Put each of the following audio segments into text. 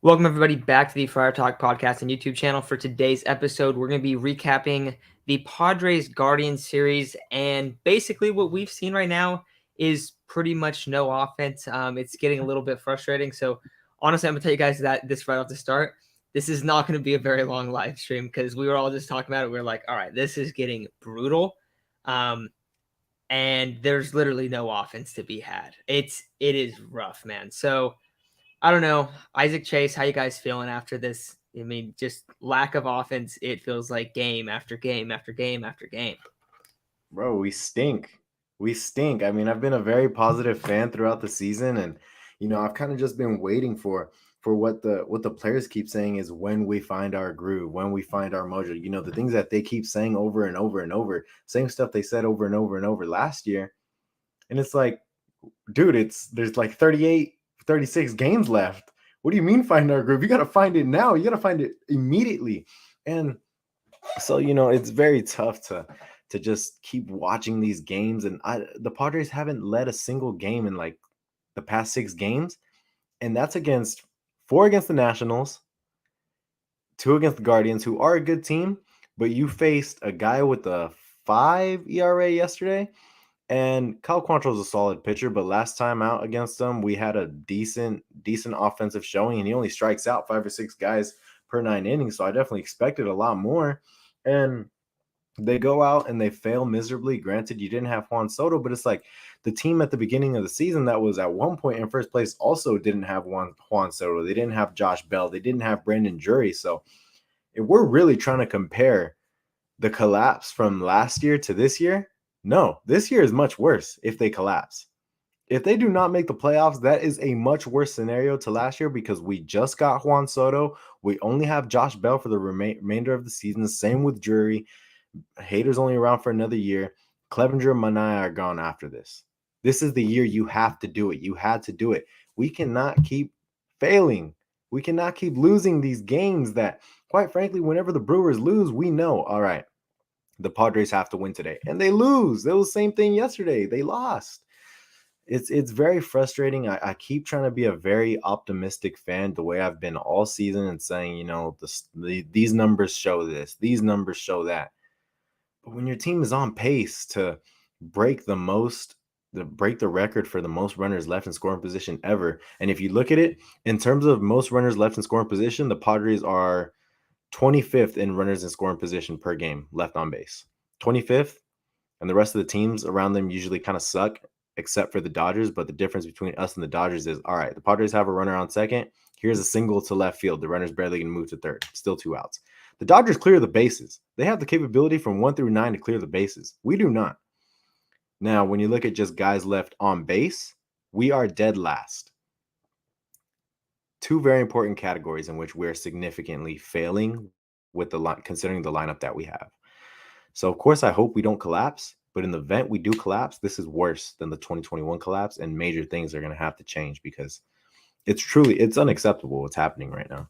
Welcome, everybody, back to the Friar Talk podcast and YouTube channel. For today's episode, we're going to be recapping the Padres Guardians series. And basically, what we've seen right now is pretty much no offense. It's getting a little bit frustrating. So, honestly, I'm going to tell you guys that this right off the start. This is not going to be a very long live stream because we were all just talking about it. We are like, all right, this is getting brutal. And there's literally no offense to be had. It is rough, man. So, I don't know. Isaac Chase, how you guys feeling after this? I mean, just lack of offense. It feels like game after game after game after game. Bro, we stink. We stink. I mean, I've been a very positive fan throughout the season, and I've kind of just been waiting for what the players keep saying is when we find our groove, when we find our mojo. The things that they keep saying over and over and over, same stuff they said over and over and over last year. And it's like, dude, there's like 38, 36 games left. What do you mean find our groove? You got to find it now. You got to find it immediately. And so it's very tough to just keep watching these games. And the Padres haven't led a single game in like the past 6 games, and that's four against the Nationals, 2 against the Guardians, who are a good team. But you faced a guy with a 5 ERA yesterday, and Kyle Quantrill is a solid pitcher, but last time out against them, we had a decent offensive showing, and he only strikes out 5 or 6 guys per 9 innings. So I definitely expected a lot more. And they go out and they fail miserably. Granted, you didn't have Juan Soto, but it's like the team at the beginning of the season that was at one point in first place also didn't have Juan Soto. They didn't have Josh Bell. They didn't have Brandon Drury. So if we're really trying to compare the collapse from last year to this year, no, this year is much worse if they collapse. If they do not make the playoffs, that is a much worse scenario to last year because we just got Juan Soto. We only have Josh Bell for the remainder of the season. Same with Drury. Hader's only around for another year. Clevenger and Manaea are gone after this. This is the year you have to do it. You had to do it. We cannot keep failing. We cannot keep losing these games that, quite frankly, whenever the Brewers lose, we know, all right, the Padres have to win today. And they lose. It was the same thing yesterday. They lost. It's very frustrating. I keep trying to be a very optimistic fan the way I've been all season and saying, these numbers show this. These numbers show that. But when your team is on pace to break the record for the most runners left in scoring position ever, and if you look at it in terms of most runners left in scoring position, the Padres are 25th in runners in scoring position per game left on base. 25th, and the rest of the teams around them usually kind of suck, except for the Dodgers. But the difference between us and the Dodgers is, all right, the Padres have a runner on second. Here's a single to left field. The runner's barely going to move to third. Still 2 outs. The Dodgers clear the bases. They have the capability from 1 through 9 to clear the bases. We do not. Now, when you look at just guys left on base, we are dead last. 2 very important categories in which we're significantly failing with considering the lineup that we have. So, of course, I hope we don't collapse. But in the event we do collapse, this is worse than the 2021 collapse, and major things are going to have to change because it's unacceptable what's happening right now.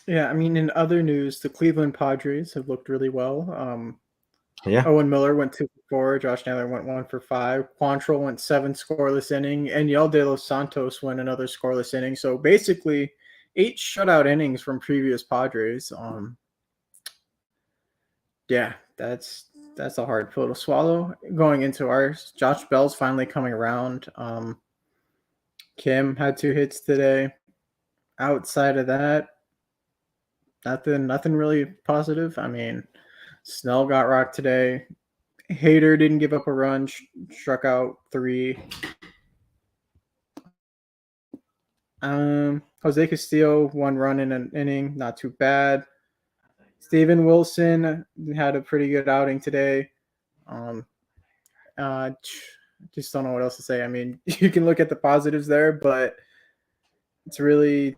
Yeah, I mean, in other news, the Cleveland Padres have looked really well. Yeah. Owen Miller went 2 for 4. Josh Naylor went 1 for 5. Quantrill went 7 scoreless inning, and Yel De Los Santos went another scoreless inning. So basically, 8 shutout innings from previous Padres. Yeah, that's a hard pill to swallow. Going into ours, Josh Bell's finally coming around. Kim had 2 hits today. Outside of that, nothing really positive. I mean, Snell got rocked today. Hader didn't give up a run, struck out 3. Jose Castillo, 1 run in an inning, not too bad. Steven Wilson had a pretty good outing today. Just don't know what else to say. I mean, you can look at the positives there, but there's really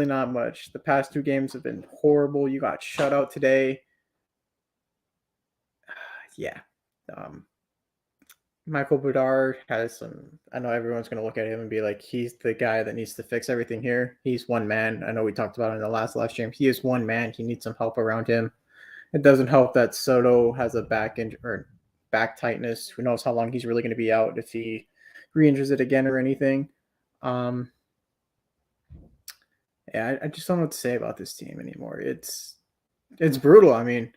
not much. The past 2 games have been horrible. You got shut out today. Yeah. Michael Bedard has some. I know everyone's going to look at him and be like, he's the guy that needs to fix everything here. He's one man. I know we talked about it in the last live stream. He is one man. He needs some help around him. It doesn't help that Soto has a back tightness. Who knows how long he's really going to be out if he re-injures it again or anything. Yeah, I just don't know what to say about this team anymore. It's brutal. I mean,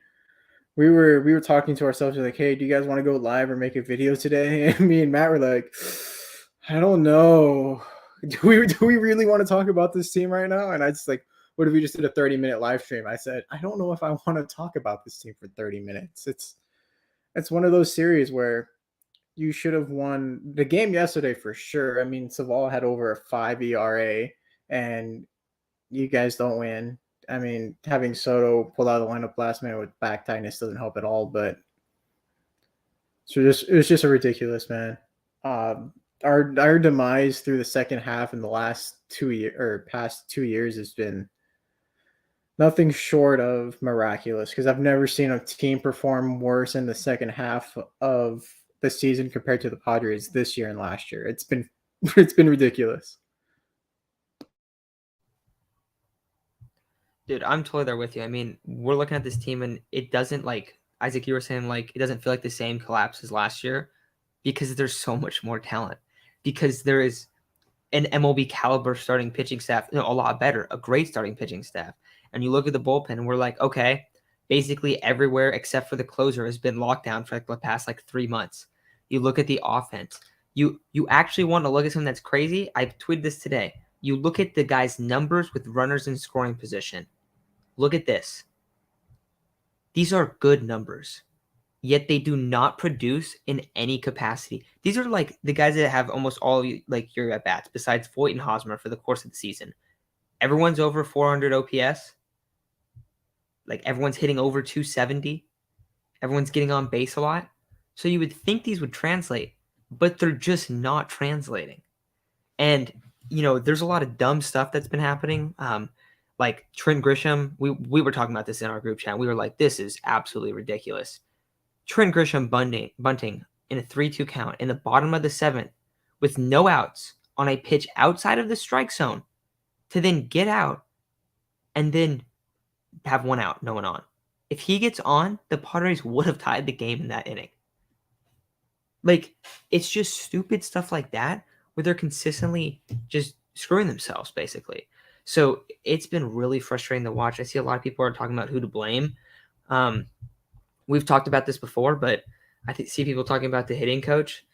we were talking to ourselves, like, hey, do you guys want to go live or make a video today? And me and Matt were like, I don't know. Do we really want to talk about this team right now? And I just like, what if we just did a 30-minute live stream? I said, I don't know if I want to talk about this team for 30 minutes. It's one of those series where you should have won the game yesterday for sure. I mean, Saval had over a 5 ERA, and you guys don't win. I mean, having Soto pull out of the lineup last minute with back tightness doesn't help at all. But it was just a ridiculous, man. Our demise through the second half in the last 2 years or past 2 years has been nothing short of miraculous, because I've never seen a team perform worse in the second half of the season compared to the Padres this year and last year. It's been ridiculous. Dude, I'm totally there with you. I mean, we're looking at this team and it doesn't, like Isaac, you were saying, like it doesn't feel like the same collapse as last year because there's so much more talent. Because there is an MLB caliber starting pitching staff, a lot better, a great starting pitching staff. And you look at the bullpen and we're like, okay, basically everywhere except for the closer has been locked down for like the past 3 months. You look at the offense. You actually want to look at something that's crazy. I tweeted this today. You look at the guys' numbers with runners in scoring position. Look at this. These are good numbers, yet they do not produce in any capacity. These are like the guys that have almost all your at bats, besides Voit and Hosmer for the course of the season. Everyone's over 400 OPS. Like everyone's hitting over 270. Everyone's getting on base a lot. So you would think these would translate, but they're just not translating. And there's a lot of dumb stuff that's been happening. Like Trent Grisham, we were talking about this in our group chat. We were like, this is absolutely ridiculous. Trent Grisham bunting in a 3-2 count in the bottom of the seventh with no outs on a pitch outside of the strike zone to then get out and then have one out, no one on. If he gets on, the Padres would have tied the game in that inning. Like, it's just stupid stuff like that where they're consistently just screwing themselves, basically. So it's been really frustrating to watch. I see a lot of people are talking about who to blame. We've talked about this before, but I see people talking about the hitting coach.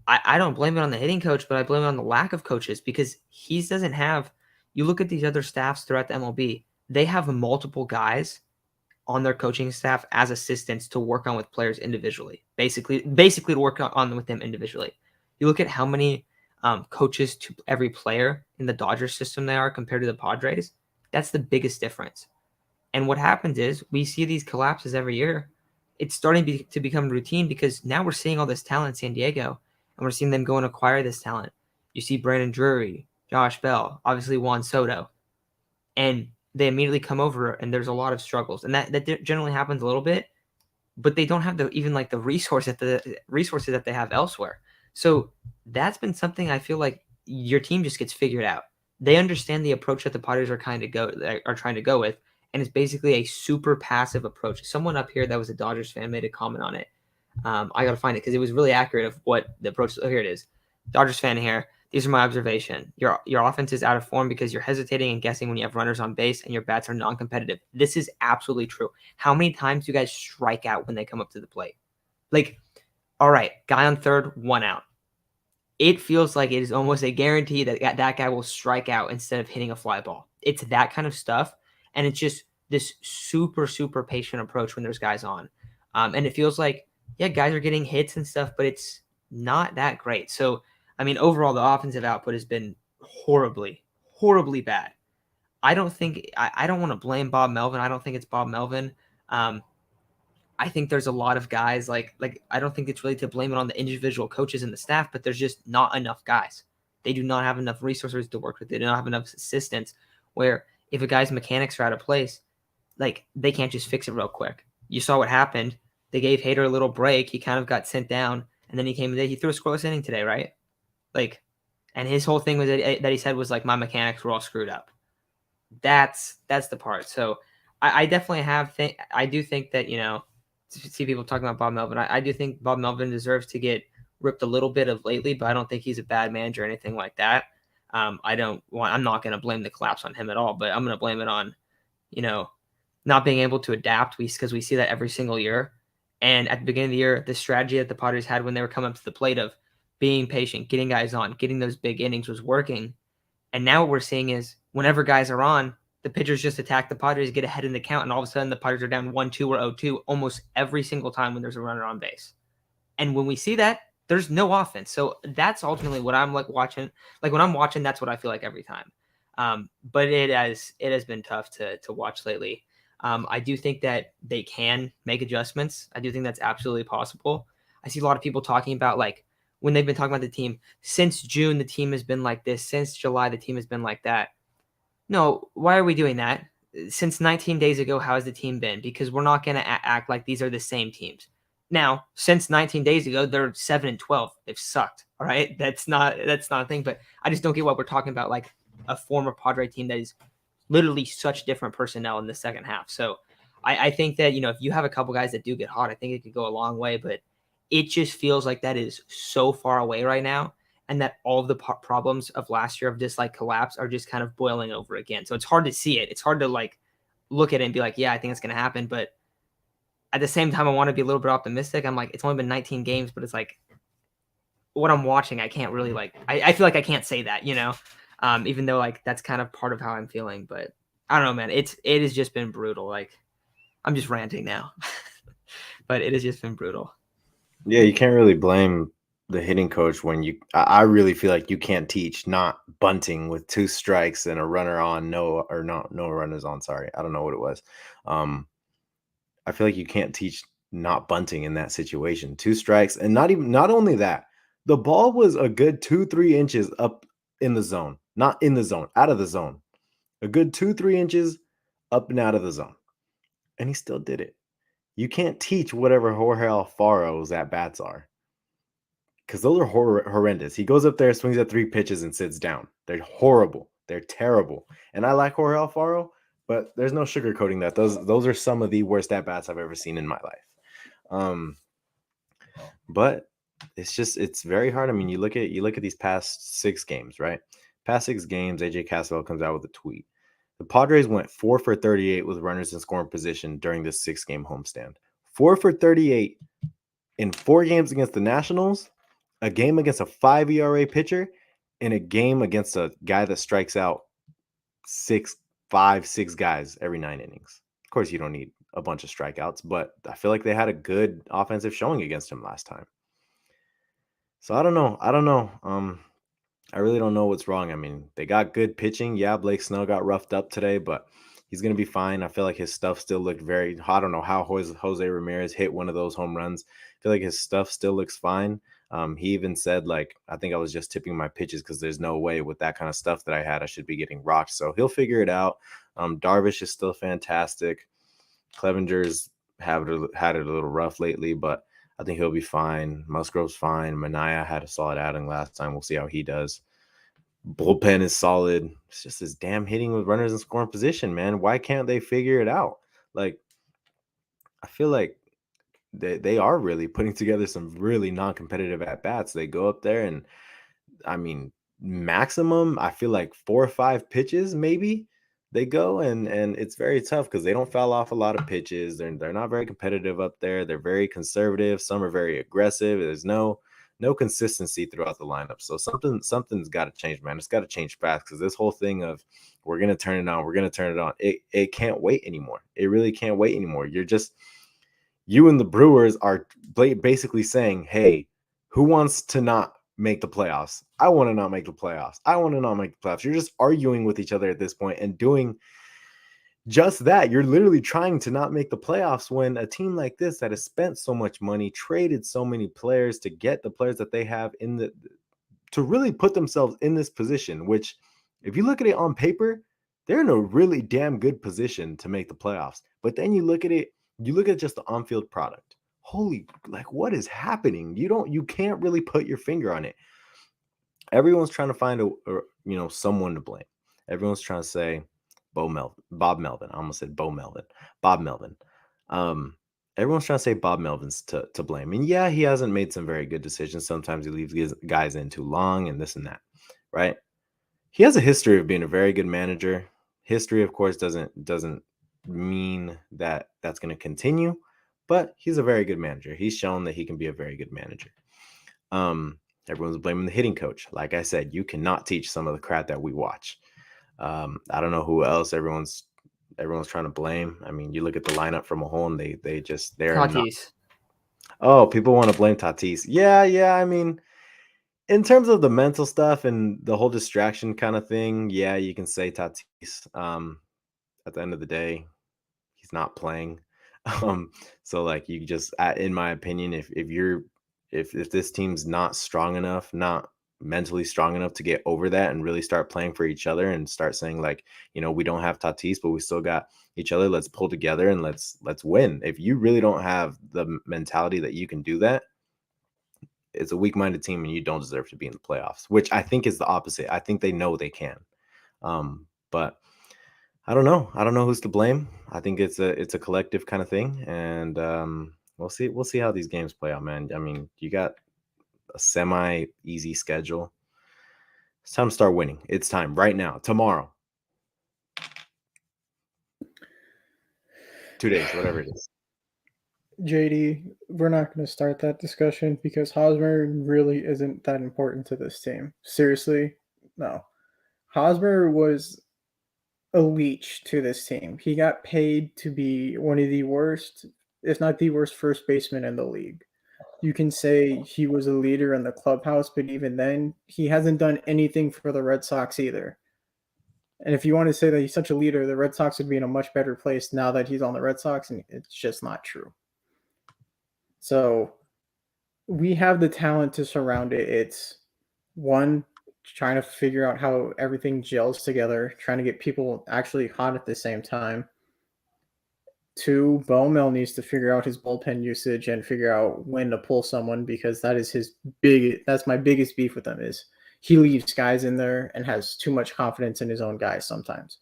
I don't blame it on the hitting coach, but I blame it on the lack of coaches because he doesn't have – you look at these other staffs throughout the MLB, they have multiple guys on their coaching staff as assistants to work on with players individually, basically to work on with them individually. You look at how many coaches to every player in the Dodgers system they are compared to the Padres. That's the biggest difference. And what happens is we see these collapses every year. It's starting to become routine because now we're seeing all this talent in San Diego, and we're seeing them go and acquire this talent. You see Brandon Drury, Josh Bell, obviously Juan Soto, and they immediately come over, and there's a lot of struggles, and that generally happens a little bit, but they don't have the resources that they have elsewhere. So that's been something I feel like your team just gets figured out. They understand the approach that the Padres are trying to go with, and it's basically a super passive approach. Someone up here that was a Dodgers fan made a comment on it. I got to find it because it was really accurate of what the approach is. Oh, here it is. Dodgers fan here. These are my observation. Your offense is out of form because you're hesitating and guessing when you have runners on base and your bats are non-competitive. This is absolutely true. How many times do you guys strike out when they come up to the plate? Like, all right, guy on third, one out. It feels like it is almost a guarantee that that guy will strike out instead of hitting a fly ball. It's that kind of stuff, and it's just this super, super patient approach when there's guys on. And it feels like, yeah, guys are getting hits and stuff, but it's not that great. So, I mean, overall, the offensive output has been horribly, horribly bad. I don't want to blame Bob Melvin. I don't think it's Bob Melvin. I think there's a lot of guys like I don't think it's really to blame it on the individual coaches and the staff, but there's just not enough guys. They do not have enough resources to work with. They do not have enough assistants where if a guy's mechanics are out of place, like they can't just fix it real quick. You saw what happened. They gave Hader a little break. He kind of got sent down, and then he came today. He threw a scoreless inning today, right? Like, and his whole thing was that he said was like, my mechanics were all screwed up. That's the part. So I definitely I do think that, see people talking about Bob Melvin. I do think Bob Melvin deserves to get ripped a little bit of lately, but I don't think he's a bad manager or anything like that. I'm not going to blame the collapse on him at all, but I'm going to blame it on, not being able to adapt because we see that every single year. And at the beginning of the year, the strategy that the Padres had when they were coming up to the plate of being patient, getting guys on, getting those big innings was working. And now what we're seeing is whenever guys are on, the pitchers just attack the Padres, get ahead in the count, and all of a sudden the Padres are down 1-2 or 0-2 almost every single time when there's a runner on base. And when we see that, there's no offense. So that's ultimately what I'm watching. When I'm watching, that's what I feel like every time. But it has been tough to watch lately. I do think that they can make adjustments. I do think that's absolutely possible. I see a lot of people talking about when they've been talking about the team since June, the team has been like this. Since July, the team has been like that. No, why are we doing that? Since 19 days ago, how has the team been? Because we're not going to act like these are the same teams. Now, since 19 days ago, they're 7-12. They've sucked. All right, that's not a thing. But I just don't get what we're talking about. A former Padre team that is literally such different personnel in the second half. So I think that if you have a couple guys that do get hot, I think it could go a long way. But it just feels like that is so far away right now, and that all of the problems of last year of just collapse are just kind of boiling over again. So it's hard to see it. It's hard to look at it and be like, yeah, I think it's going to happen. But at the same time, I want to be a little bit optimistic. I'm like, it's only been 19 games, but it's what I'm watching, I can't really I feel like I can't say that, even though that's kind of part of how I'm feeling. But I don't know, man. It has just been brutal. I'm just ranting now, but it has just been brutal. Yeah, you can't really blame the hitting coach when I really feel like you can't teach not bunting with 2 strikes and a runner on, no runners on. Sorry, I don't know what it was. I feel like you can't teach not bunting in that situation. 2 strikes, and not only that, the ball was a good 2-3 inches up in the zone, not in the zone, out of the zone, a good 2-3 inches up and out of the zone, and he still did it. You can't teach whatever Jorge Alfaro's at bats are, because those are horrendous. He goes up there, swings at 3 pitches, and sits down. They're horrible. They're terrible. And I like Jorge Alfaro, but there's no sugarcoating that. Those are some of the worst at bats I've ever seen in my life. But it's very hard. I mean, you look at these past 6 games, right? Past 6 games, AJ Caswell comes out with a tweet. The Padres went 4 for 38 with runners in scoring position during this 6-game homestand. 4 for 38 in 4 games against the Nationals, a game against a 5 ERA pitcher, and a game against a guy that strikes out 6 guys every 9 innings. Of course, you don't need a bunch of strikeouts, but I feel like they had a good offensive showing against him last time. So I don't know. I really don't know what's wrong. I mean, they got good pitching. Yeah, Blake Snell got roughed up today, but he's going to be fine. I feel like his stuff still looked very hot. I don't know how Jose Ramirez hit one of those home runs. I feel like his stuff still looks fine. He even said, I think I was just tipping my pitches because there's no way with that kind of stuff that I had, I should be getting rocked. So he'll figure it out. Darvish is still fantastic. Clevenger's had it a little rough lately, but I think he'll be fine. Musgrove's fine. Manaea had a solid outing last time. We'll see how he does. Bullpen is solid. It's just this damn hitting with runners in scoring position, man. Why can't they figure it out? I feel like they are really putting together some really non-competitive at-bats. They go up there and, I mean, maximum, I feel like 4 or 5 pitches maybe they go, and it's very tough because they don't foul off a lot of pitches. They're not very competitive up there. They're very conservative. Some are very aggressive. There's no consistency throughout the lineup. So something's got to change, man. It's got to change fast, because this whole thing of we're going to turn it on, it can't wait anymore. It really can't wait anymore. You and the Brewers are basically saying, hey, who wants to not make the playoffs? I want to not make the playoffs. I want to not make the playoffs. You're just arguing with each other at this point and doing just that. You're literally trying to not make the playoffs when a team like this that has spent so much money, traded so many players to get the players that they have to really put themselves in this position, which if you look at it on paper, they're in a really damn good position to make the playoffs. But then you look at just the on-field product. Holy, what is happening? You can't really put your finger on it. Everyone's trying to find someone to blame. Everyone's trying to say Bob Melvin. I almost said Bo Melvin. Bob Melvin. everyone's trying to say Bob Melvin's to blame. And yeah, he hasn't made some very good decisions. Sometimes he leaves guys in too long and this and that, right? He has a history of being a very good manager. History, of course, doesn't mean that that's going to continue, but he's a very good manager. He's shown that he can be a very good manager. Everyone's blaming the hitting coach. Like I said, you cannot teach some of the crap that we watch. I don't know who else everyone's trying to blame. I mean, you look at the lineup from a whole, and they're not. Tatis. Oh, people want to blame Tatis. Yeah. I mean, in terms of the mental stuff and the whole distraction kind of thing, yeah, you can say Tatis. At the end of the day, he's not playing. So like you just, in my opinion, if this team's not strong enough, not mentally strong enough to get over that and really start playing for each other and start saying like, we don't have Tatis, but we still got each other. Let's pull together and let's win. If you really don't have the mentality that you can do that, it's a weak-minded team and you don't deserve to be in the playoffs, which I think is the opposite. I think they know they can. But I don't know. I don't know who's to blame. I think it's a collective kind of thing. And we'll see how these games play out, man. I mean, you got a semi-easy schedule. It's time to start winning. It's time right now, tomorrow. 2 days, whatever it is. JD, we're not going to start that discussion because Hosmer really isn't that important to this team. Seriously, no. Hosmer was a leech to this team. He got paid to be one of the worst, if not the worst, first baseman in the league. You can say he was a leader in the clubhouse, but even then, he hasn't done anything for the Red Sox either. And if you want to say that he's such a leader, the Red Sox would be in a much better place now that he's on the Red Sox, and it's just not true. So we have the talent to surround it. It's one, trying to figure out how everything gels together, trying to get people actually hot at the same time. Two, Bowmel needs to figure out his bullpen usage and figure out when to pull someone because that's my biggest beef with him is he leaves guys in there and has too much confidence in his own guys sometimes.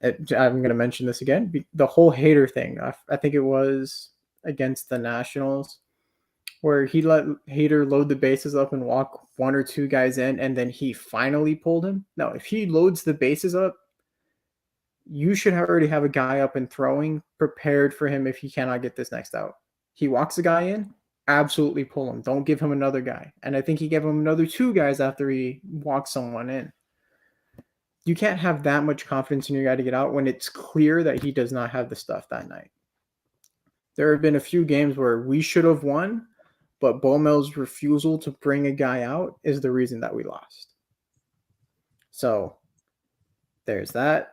I'm going to mention this again. The whole Hader thing, I think it was against the Nationals, where he let Hader load the bases up and walk one or two guys in, and then he finally pulled him. No, if he loads the bases up, you should already have a guy up and throwing prepared for him if he cannot get this next out. He walks a guy in, absolutely pull him. Don't give him another guy. And I think he gave him another two guys after he walked someone in. You can't have that much confidence in your guy to get out when it's clear that he does not have the stuff that night. There have been a few games where we should have won, but Bowmel's refusal to bring a guy out is the reason that we lost. So there's that.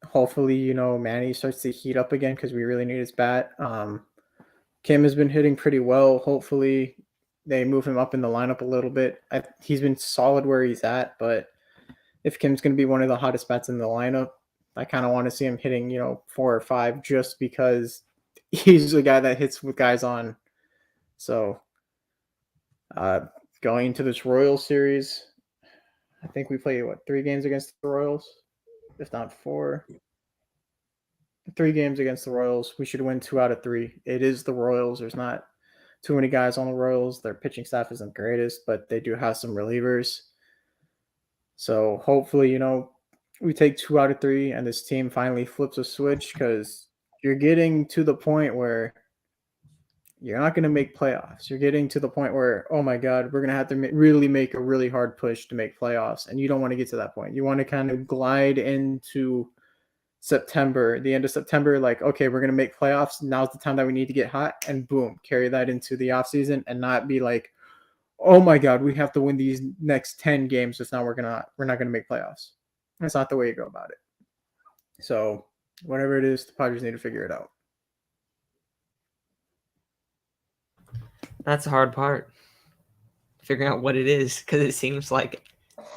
Hopefully, Manny starts to heat up again because we really need his bat. Kim has been hitting pretty well. Hopefully they move him up in the lineup a little bit. He's been solid where he's at, but if Kim's going to be one of the hottest bats in the lineup, I kind of want to see him hitting, 4 or 5 just because he's a guy that hits with guys on. So going into this Royals series, I think we play 3 games against the Royals, if not 4. 3 games against the Royals. We should win 2 out of 3. It is the Royals. There's not too many guys on the Royals. Their pitching staff isn't greatest, but they do have some relievers. So hopefully, we take 2 out of 3 and this team finally flips a switch because you're getting to the point where you're not going to make playoffs. You're getting to the point where, oh my God, we're going to have to really make a really hard push to make playoffs. And you don't want to get to that point. You want to kind of glide into September, the end of September, like, okay, we're going to make playoffs. Now's the time that we need to get hot and boom, carry that into the offseason and not be like, oh my God, we have to win these next 10 games. Just now we're not going to make playoffs. That's not the way you go about it. So whatever it is, the Padres need to figure it out. That's the hard part. Figuring out what it is, because it seems like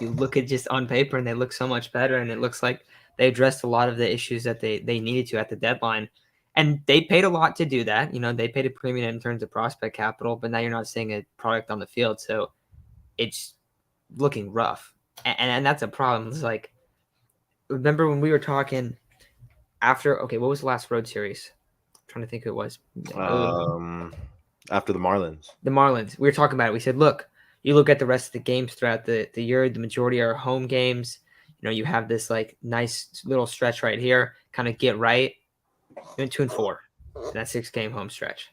you look at just on paper and they look so much better, and it looks like they addressed a lot of the issues that they needed to at the deadline. And they paid a lot to do that. They paid a premium in terms of prospect capital, but now you're not seeing a product on the field. So it's looking rough. And that's a problem. It's like, remember when we were talking what was the last road series? I'm trying to think who it was. After the Marlins. The Marlins. We were talking about it. We said, look, you look at the rest of the games throughout the year, the majority are home games. You have this like nice little stretch right here, kind of get right. And 2-4 in that 6-game home stretch.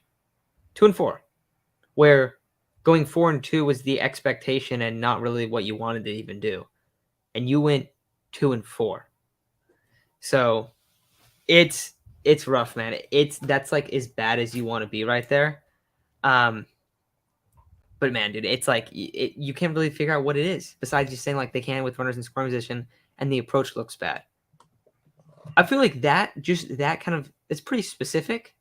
2-4. Where going 4-2 was the expectation and not really what you wanted to even do. And you went 2-4. So it's rough, man. That's like as bad as you want to be right there. But man, dude, it's like you can't really figure out what it is besides just saying like they can with runners in scoring position and the approach looks bad. I feel like that kind of it's pretty specific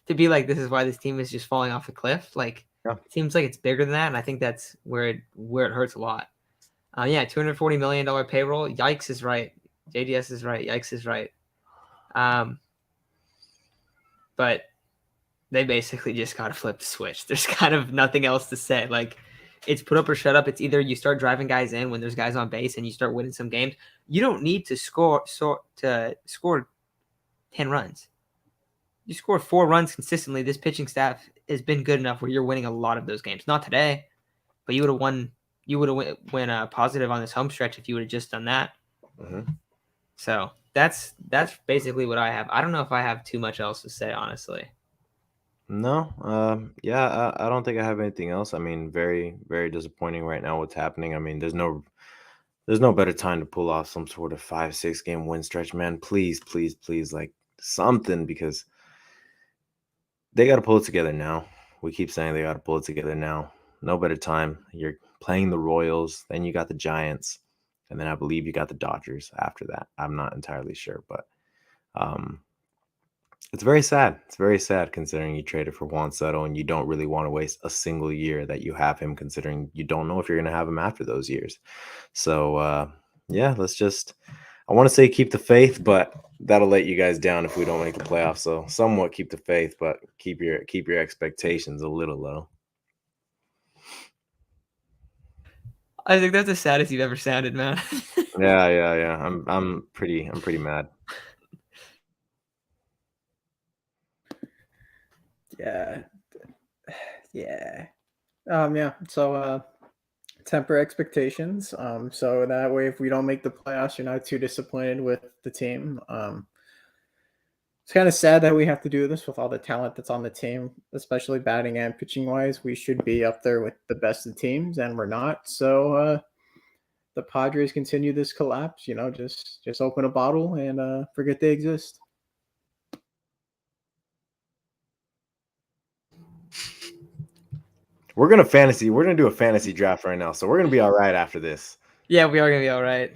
to be like this is why this team is just falling off a cliff. Like It seems like it's bigger than that, and I think that's where it hurts a lot. $240 million payroll. Yikes is right. JDS is right. Yikes is right. But they basically just got to flip the switch. There's kind of nothing else to say. Like, it's put up or shut up. It's either you start driving guys in when there's guys on base and you start winning some games. You don't need to score 10 runs. You score 4 runs consistently. This pitching staff has been good enough where you're winning a lot of those games. Not today, but you would have won. You would have went positive on this home stretch if you would have just done that. Mm-hmm. So that's basically what I have. I don't know if I have too much else to say, honestly. No, I don't think I have anything else. I mean, very, very disappointing right now what's happening. I mean, there's no better time to pull off some sort of 5-6 game win stretch, man. Please, please, please, like something, because they got to pull it together now. We keep saying they got to pull it together now. No better time. You're playing the Royals, then you got the Giants, and then I believe you got the Dodgers after that. I'm not entirely sure, but it's very sad. It's very sad considering you traded for Juan Soto and you don't really want to waste a single year that you have him, considering you don't know if you're going to have him after those years. So, I want to say keep the faith, but that'll let you guys down if we don't make the playoffs. So somewhat keep the faith, but keep your expectations a little low. I think that's the saddest you've ever sounded, man. Yeah. I'm pretty mad. Yeah. So temper expectations. So that way, if we don't make the playoffs, you're not too disappointed with the team. It's kind of sad that we have to do this with all the talent that's on the team, especially batting and pitching wise. We should be up there with the best of teams, and we're not. So the Padres continue this collapse. Just open a bottle and forget they exist. We're gonna do a fantasy draft right now, so we're gonna be all right after this. Yeah, we are gonna be all right.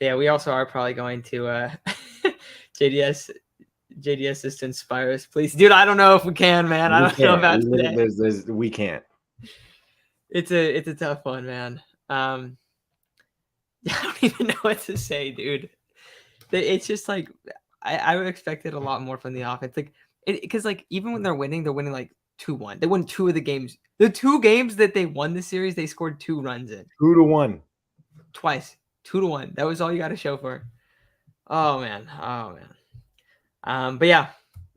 We also are probably going to JDS is to inspire us, please, dude. I don't know if we can, man. I don't know about today. We can't. It's a tough one, man. I don't even know what to say, dude. It's just like I would expect it a lot more from the offense, like because like even when they're winning like 2-1. They won 2 of the games. The 2 games that they won this series, they scored 2 runs in. 2-1. Twice. 2-1. That was all you got to show for. Oh man. But yeah.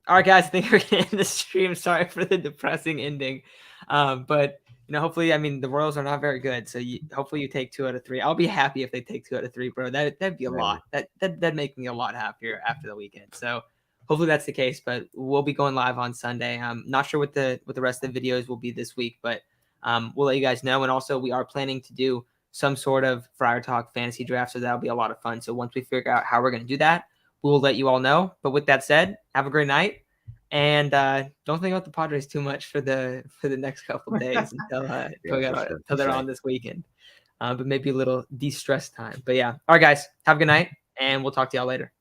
All right, guys. I think we're gonna end the stream. Sorry for the depressing ending. But hopefully, the Royals are not very good. So hopefully you take 2 out of 3. I'll be happy if they take 2 out of 3, bro. That'd be a lot. That'd make me a lot happier after the weekend. So hopefully that's the case, but we'll be going live on Sunday. I'm not sure what the rest of the videos will be this week, but we'll let you guys know. And also we are planning to do some sort of Friar Talk fantasy draft, so that'll be a lot of fun. So once we figure out how we're going to do that, we'll let you all know. But with that said, have a great night, and don't think about the Padres too much for the next couple of days until they're on this weekend. But maybe a little de-stress time. But yeah, all right, guys, have a good night, and we'll talk to y'all later.